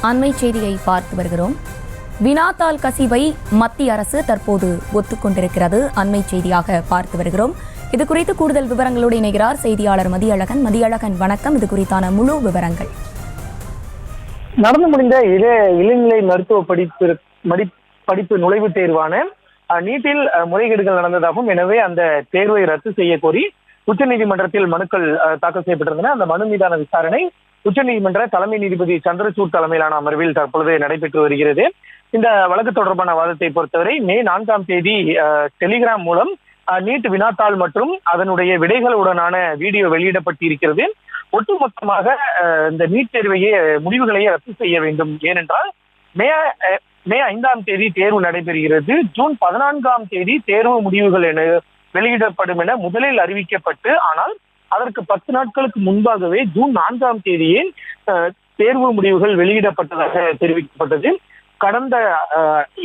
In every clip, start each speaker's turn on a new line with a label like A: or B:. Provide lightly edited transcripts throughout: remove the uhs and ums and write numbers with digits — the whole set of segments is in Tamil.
A: அண்மை செய்தியை பார்த்து வருகிறோம். வினாத்தாள் கசிவை மத்திய அரசு தற்போது ஒத்துக்கொண்டிருக்கிறது. அண்மை செய்தியாக பார்த்து வருகிறோம். இது குறித்து கூடுதல் விவரங்களோடு இணைகிறார் செய்தியாளர் மதியழகன். மதியழகன், வணக்கம். இது குறித்தான முழு விவரங்கள்.
B: நடந்து முடிந்த இளநிலை மருத்துவ படிப்பு நுழைவுத் தேர்வான நீட்டில் முறைகேடுகள் நடந்ததாகவும், எனவே அந்த தேர்வை ரத்து செய்ய கோரி உச்சநீதிமன்றத்தில் மனுக்கள் தாக்கல் செய்யப்பட்டிருந்தன. அந்த மனு மீதான விசாரணை உச்சநீதிமன்ற தலைமை நீதிபதி சந்திரசூட் தலைமையிலான அமர்வில் தற்பொழுது நடைபெற்று வருகிறது. இந்த வழக்கு தொடர்பான வாதத்தை பொறுத்தவரை மே 4ஆம் தேதி டெலிகிராம் மூலம் நீட் வினாத்தாள் மற்றும் அதனுடைய விடைகளுடனான வீடியோ வெளியிடப்பட்டிருக்கிறது. ஒட்டுமொத்தமாக இந்த நீட் தேர்வையே முடிவுகளையே ரத்து செய்ய வேண்டும். ஏனென்றால் மே 5ஆம் தேதி தேர்வு நடைபெறுகிறது. ஜூன் 14ஆம் தேதி தேர்வு முடிவுகள் என வெளியிடப்படும் என முதலில் அறிவிக்கப்பட்டு, ஆனால் அதற்கு 10 நாட்களுக்கு முன்பாகவே ஜூன் 4ஆம் தேதியே தேர்வு முடிவுகள் வெளியிடப்பட்டதாக தெரிவிக்கப்பட்டது. கடந்த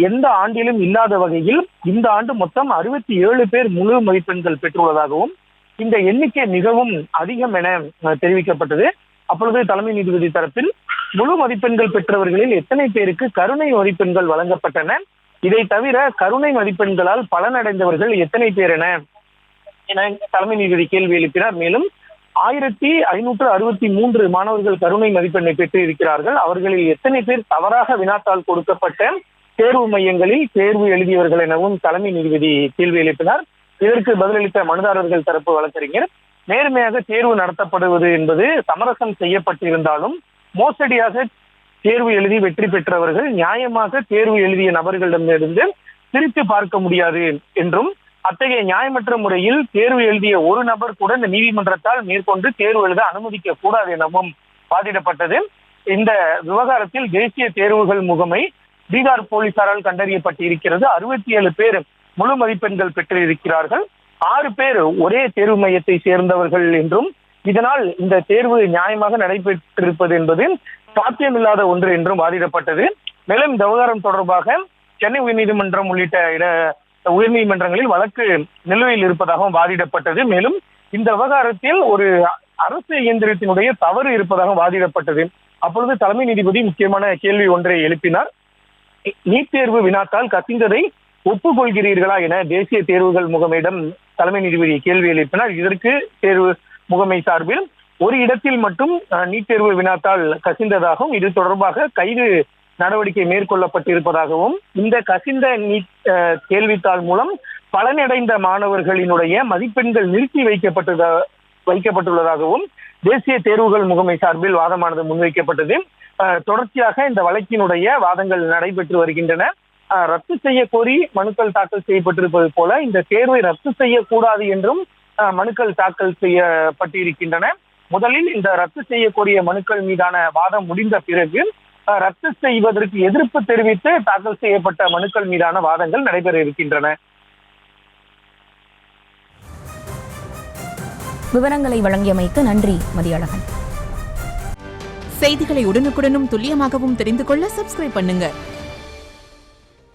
B: எந்த ஆண்டிலும் இல்லாத வகையில் இந்த ஆண்டு மொத்தம் 67 பேர் முழு மதிப்பெண்கள் பெற்றுள்ளதாகவும், இந்த எண்ணிக்கை மிகவும் அதிகம் என தெரிவிக்கப்பட்டது. அப்பொழுது தலைமை நீதிபதி தரப்பில் முழு மதிப்பெண்கள் பெற்றவர்களில் எத்தனை பேருக்கு கருணை மதிப்பெண்கள் வழங்கப்பட்டன, இதை தவிர கருணை மதிப்பெண்களால் பலனடைந்தவர்கள் எத்தனை பேர் என தலைமை நீதிபதி கேள்வி எழுப்பினார். மேலும் 1563 மாணவர்கள் கருணை மதிப்பெண்ணை பெற்று இருக்கிறார்கள். அவர்களில் எத்தனை பேர் தவறாக வினாத்தாள் கொடுக்கப்பட்ட தேர்வு மையங்களில் தேர்வு எழுதியவர்கள் எனவும் தலைமை நீதிபதி கேள்வி எழுப்பினார். இதற்கு பதிலளித்த மனுதாரர்கள் தரப்பு வழக்கறிஞர், நேர்மையாக தேர்வு நடத்தப்படுவது என்பது சமரசம் செய்யப்பட்டிருந்தாலும் மோசடியாக தேர்வு எழுதி வெற்றி பெற்றவர்கள் நியாயமாக தேர்வு எழுதிய நபர்களிடமிருந்து பிரித்து பார்க்க முடியாது என்றும், அத்தகைய நியாயமற்ற முறையில் தேர்வு எழுதிய ஒரு நபர் கூட இந்த நீதிமன்றத்தால் மேற்கொண்டு தேர்வு எழுத அனுமதிக்க கூடாது எனவும் வாதிடப்பட்டது. இந்த விவகாரத்தில் தேசிய தேர்வுகள் முகமை பீகார் போலீசாரால் கண்டறியப்பட்டிருக்கிறது. 67 பேர் முழு மதிப்பெண்கள் பெற்றிருக்கிறார்கள். 6 பேர் ஒரே தேர்வு மையத்தை சேர்ந்தவர்கள் என்றும், இதனால் இந்த தேர்வு நியாயமாக நடைபெற்றிருப்பது என்பது சாத்தியமில்லாத ஒன்று என்றும் வாதிடப்பட்டது. மேலும் இந்த விவகாரம் தொடர்பாக சென்னை உயர்நீதிமன்றம் உள்ளிட்ட உயர்நீதிமன்றங்களில் வழக்கு நிலுவையில் இருப்பதாகவும் வாதிடப்பட்டது. மேலும் இந்த விவகாரத்தில் ஒரு அரசு இயந்திரத்தினுடைய தவறு இருப்பதாகவும் வாதிடப்பட்டது. அப்பொழுது தலைமை நீதிபதி முக்கியமான கேள்வி ஒன்றை எழுப்பினார். நீட் தேர்வு வினாத்தால் கசிந்ததை ஒப்புக்கொள்கிறீர்களா என தேசிய தேர்வுகள் முகமையிடம் தலைமை நீதிபதி கேள்வி எழுப்பினார். இதற்கு தேர்வு முகமை சார்பில் ஒரு இடத்தில் மட்டும் நீட் தேர்வு வினாத்தால் கசிந்ததாகவும், இது தொடர்பாக கைது நடவடிக்கை மேற்கொள்ளப்பட்டிருப்பதாகவும், இந்த கசிந்த நீட் கேள்வித்தாள் மூலம் பலனடைந்த மாணவர்களினுடைய மதிப்பெண்கள் நிறுத்தி வைக்கப்பட்டுள்ளதாகவும் தேசிய தேர்வுகள் முகமை சார்பில் வாதமானது முன்வைக்கப்பட்டது. தொடர்ச்சியாக இந்த வழக்கினுடைய வாதங்கள் நடைபெற்று வருகின்றன. ரத்து செய்ய கோரி மனுக்கள் தாக்கல் செய்யப்பட்டிருப்பது போல இந்த தேர்வை ரத்து செய்யக்கூடாது என்றும் மனுக்கள் தாக்கல் செய்யப்பட்டிருக்கின்றன. முதலில் இந்த ரத்து செய்யக்கூடிய மனுக்கள் மீதான வாதம் முடிந்த பிறகு ரத்து செய்வதற்கு எதிர்ப்பு தெரிவித்து தாக்கல் செய்யப்பட்ட மனுக்கள் மீதான வாதங்கள் நடைபெற இருக்கின்றன.
A: விவரங்களை வழங்கியமைக்கு நன்றி மதியழகன்.
C: செய்திகளை உடனுக்குடனும் துல்லியமாகவும் தெரிந்து கொள்ள சப்ஸ்கிரைப் பண்ணுங்க.